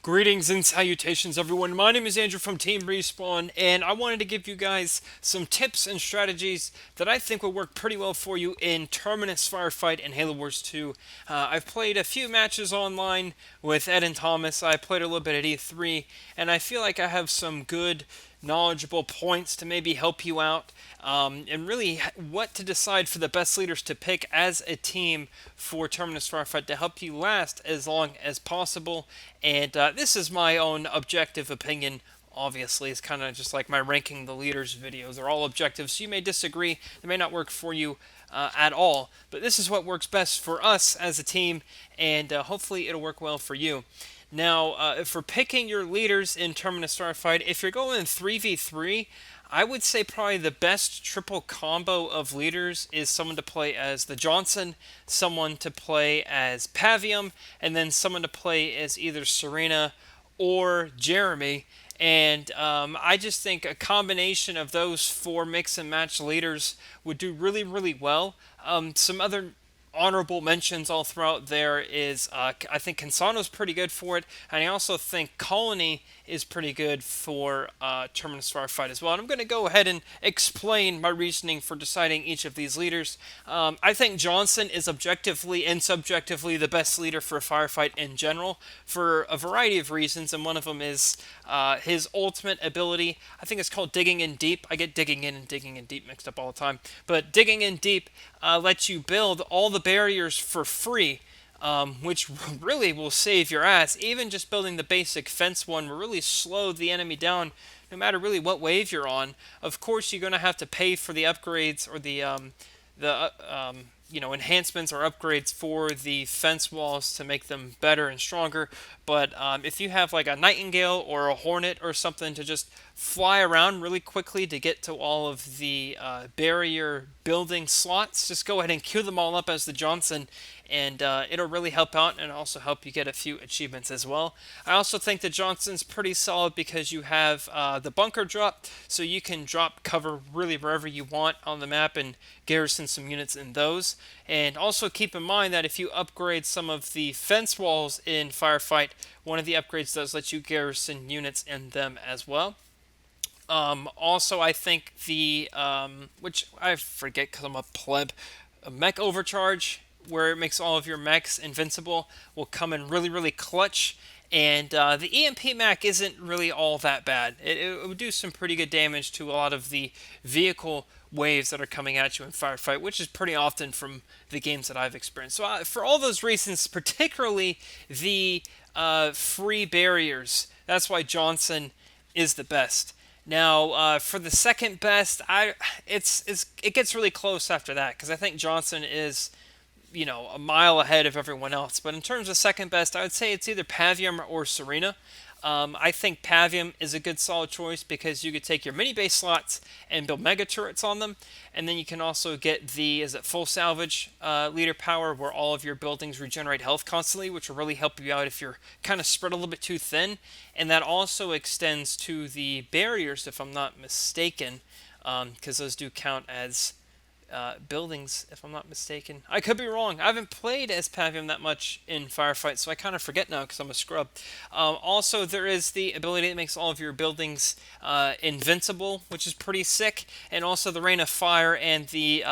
Greetings and salutations, everyone. My name is Andrew from Team Respawn, and I wanted to give you guys some tips and strategies that I think will work pretty well for you in Terminus Firefight and Halo Wars 2. I've played a few matches online with Ed and Thomas. I played a little bit at E3, and I feel like I have some good knowledgeable points to maybe help you out, and really what to decide for the best leaders to pick as a team for Terminus Firefight to help you last as long as possible. And this is my own objective opinion. Obviously, it's kind of just like my ranking the leaders videos. They're all objective, so you may disagree. They may not work for you at all, but this is what works best for us as a team, and hopefully it'll work well for you. Now, for picking your leaders in Terminus Starfight, if you're going 3v3, I would say probably the best triple combo of leaders is someone to play as the Johnson, someone to play as Pavium, and then someone to play as either Serena or Jeremy. And I just think a combination of those four mix and match leaders would do really, really well. Some other honorable mentions all throughout there is I think Cansano's pretty good for it, and I also think Colony is pretty good for Terminus Firefight as well. And I'm going to go ahead and explain my reasoning for deciding each of these leaders. I think Johnson is objectively and subjectively the best leader for a firefight in general for a variety of reasons, and one of them is his ultimate ability. I think it's called Digging in Deep. I get Digging in and Digging in Deep mixed up all the time. But Digging in Deep lets you build all the barriers for free, which really will save your ass. Even just building the basic fence one will really slow the enemy down, no matter really what wave you're on. Of course, you're going to have to pay for the upgrades or the enhancements or upgrades for the fence walls to make them better and stronger. But if you have like a Nightingale or a Hornet or something to just fly around really quickly to get to all of the barrier building slots, just go ahead and queue them all up as the Johnson, and it'll really help out and also help you get a few achievements as well. I also think the Johnson's pretty solid because you have the bunker drop, so you can drop cover really wherever you want on the map and garrison some units in those. And also keep in mind that if you upgrade some of the fence walls in Firefight, one of the upgrades does let you garrison units in them as well. Also, I think which I forget because I'm a pleb, a mech overcharge, where it makes all of your mechs invincible, will come in really, really clutch. And the EMP mech isn't really all that bad. It would do some pretty good damage to a lot of the vehicle waves that are coming at you in Firefight, which is pretty often from the games that I've experienced. So for all those reasons, particularly the free barriers, that's why Johnson is the best. Now, for the second best, it gets really close after that because I think Johnson is, a mile ahead of everyone else. But in terms of second best, I would say it's either Pavium or Serena. I think Pavium is a good solid choice because you could take your mini base slots and build mega turrets on them, and then you can also get the full salvage leader power where all of your buildings regenerate health constantly, which will really help you out if you're kind of spread a little bit too thin. And that also extends to the barriers, if I'm not mistaken, because those do count as buildings, if I'm not mistaken. I could be wrong. I haven't played as Pavium that much in Firefight, so I kind of forget now because I'm a scrub. Also, there is the ability that makes all of your buildings invincible, which is pretty sick, and also the Rain of Fire and the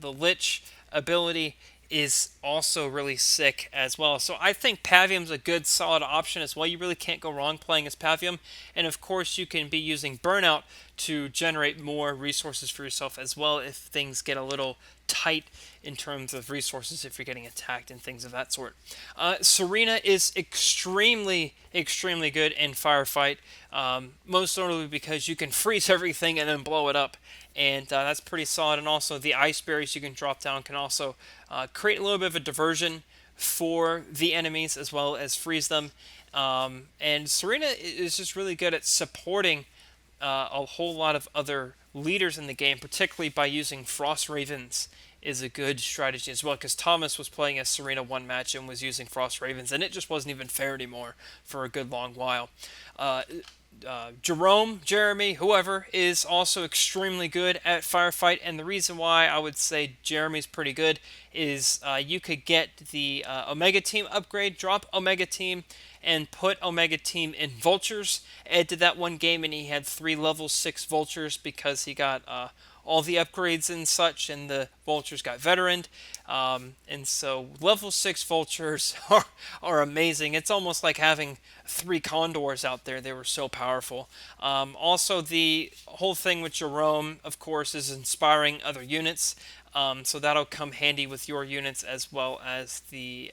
Lich ability is also really sick as well. So I think Pavium's a good solid option as well. You really can't go wrong playing as Pavium. And of course you can be using Burnout to generate more resources for yourself as well if things get a little tight in terms of resources, if you're getting attacked and things of that sort. Serena is extremely, extremely good in Firefight, most notably because you can freeze everything and then blow it up, and that's pretty solid. And also the ice berries you can drop down can also create a little bit of a diversion for the enemies as well as freeze them. And Serena is just really good at supporting a whole lot of other leaders in the game, particularly by using Frost Ravens is a good strategy as well, because Thomas was playing as Serena one match and was using Frost Ravens, and it just wasn't even fair anymore for a good long while. Jeremy, whoever, is also extremely good at Firefight, and the reason why I would say Jeremy's pretty good is you could get the Omega Team upgrade, drop Omega Team, and put Omega Team in vultures. Ed did that one game and he had 3 level 6 vultures because he got all the upgrades and such, and the vultures got veteraned. And so level 6 vultures are amazing. It's almost like having 3 condors out there. They were so powerful. Also, the whole thing with Jerome, of course, is inspiring other units. So that'll come handy with your units, as well as the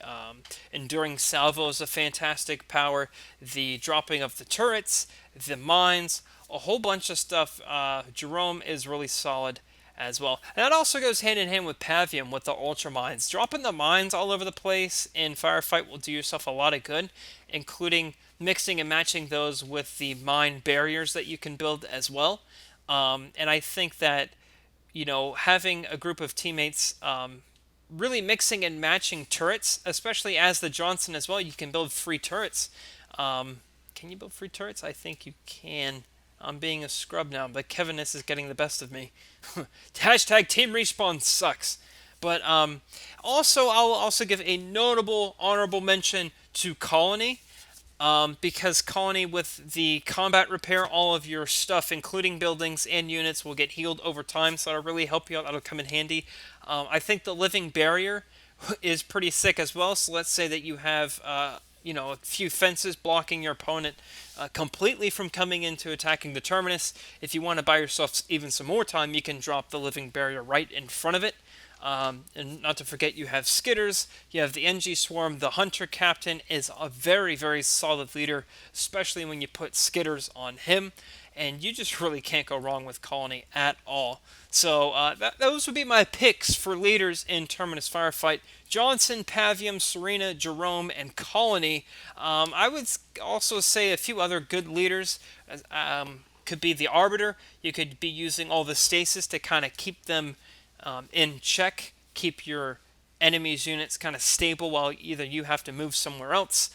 Enduring Salvo is a fantastic power. The dropping of the turrets, the mines, a whole bunch of stuff. Jerome is really solid as well. And that also goes hand in hand with Pavium with the Ultra Mines. Dropping the mines all over the place in Firefight will do yourself a lot of good, including mixing and matching those with the mine barriers that you can build as well. And I think that, having a group of teammates really mixing and matching turrets, especially as the Johnson as well, you can build free turrets. Can you build free turrets? I think you can. I'm being a scrub now, but Kevinness is getting the best of me. Hashtag Team Respawn sucks. But also, I'll also give a notable honorable mention to Colony. Because Colony, with the combat repair, all of your stuff, including buildings and units, will get healed over time, so that'll really help you out. That'll come in handy. I think the Living Barrier is pretty sick as well. So let's say that you have, a few fences blocking your opponent completely from coming into attacking the Terminus. If you want to buy yourself even some more time, you can drop the Living Barrier right in front of it. And not to forget, you have Skitters, you have the NG Swarm. The Hunter Captain is a very, very solid leader, especially when you put Skitters on him. And you just really can't go wrong with Colony at all. So those would be my picks for leaders in Terminus Firefight. Johnson, Pavium, Serena, Jerome, and Colony. I would also say a few other good leaders. Could be the Arbiter. You could be using all the stasis to kind of keep them in check, keep your enemy's units kind of stable while either you have to move somewhere else,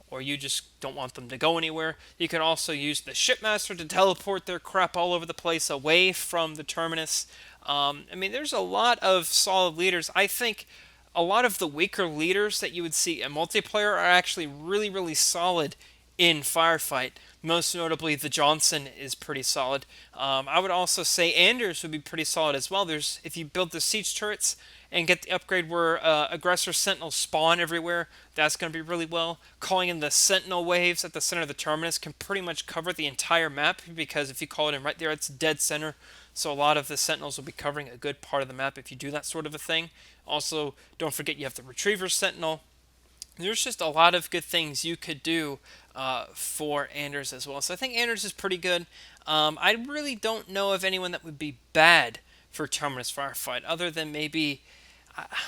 or you just don't want them to go anywhere. You can also use the Shipmaster to teleport their crap all over the place away from the Terminus. There's a lot of solid leaders. I think a lot of the weaker leaders that you would see in multiplayer are actually really, really solid in Firefight. Most notably, the Johnson is pretty solid. I would also say Anders would be pretty solid as well. If you build the siege turrets and get the upgrade where aggressor sentinels spawn everywhere, that's going to be really well. Calling in the sentinel waves at the center of the Terminus can pretty much cover the entire map, because if you call it in right there, it's dead center. So a lot of the sentinels will be covering a good part of the map if you do that sort of a thing. Also, don't forget you have the retriever sentinel. There's just a lot of good things you could do for Anders as well. So I think Anders is pretty good. I really don't know of anyone that would be bad for Terminus Firefight, other than maybe,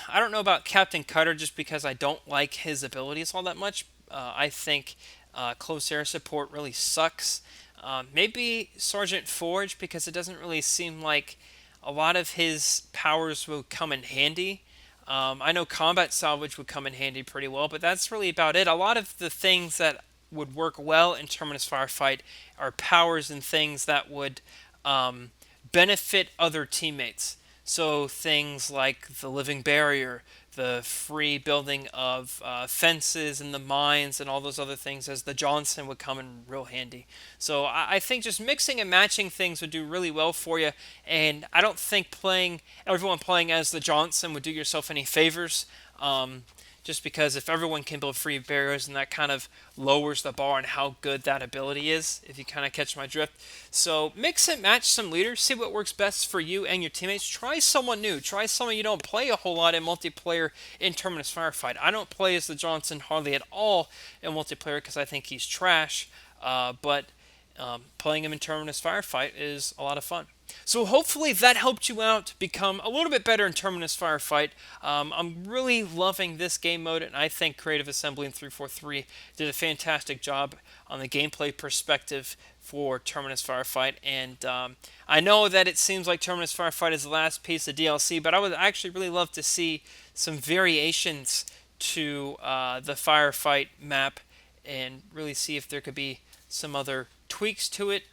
I don't know about Captain Cutter, just because I don't like his abilities all that much. I think close air support really sucks. Maybe Sergeant Forge, because it doesn't really seem like a lot of his powers will come in handy. I know combat salvage would come in handy pretty well, but that's really about it. A lot of the things that would work well in Terminus Firefight are powers and things that would benefit other teammates. So things like the Living Barrier, the free building of fences and the mines and all those other things, as the Johnson would come in real handy. So I think just mixing and matching things would do really well for you, and I don't think everyone playing as the Johnson would do yourself any favors. Just because if everyone can build free barriers, and that kind of lowers the bar on how good that ability is, if you kind of catch my drift. So mix and match some leaders, see what works best for you and your teammates. Try someone new. Try someone you don't play a whole lot in multiplayer in Terminus Firefight. I don't play as the Johnson hardly at all in multiplayer because I think he's trash, but playing him in Terminus Firefight is a lot of fun. So hopefully that helped you out become a little bit better in Terminus Firefight. I'm really loving this game mode, and I think Creative Assembly and 343 did a fantastic job on the gameplay perspective for Terminus Firefight. And I know that it seems like Terminus Firefight is the last piece of DLC, but I would actually really love to see some variations to the Firefight map and really see if there could be some other tweaks to it.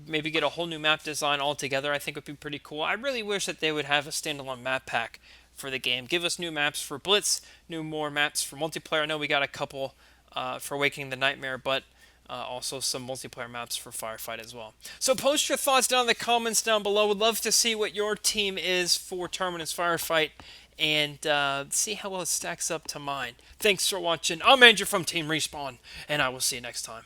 Maybe get a whole new map design altogether. I think would be pretty cool. I really wish that they would have a standalone map pack for the game. Give us new maps for Blitz, more maps for multiplayer. I know we got a couple for Waking the Nightmare, but also some multiplayer maps for Firefight as well. So post your thoughts down in the comments down below. Would love to see what your team is for Terminus Firefight and see how well it stacks up to mine. Thanks for watching. I'm Andrew from Team Respawn, and I will see you next time.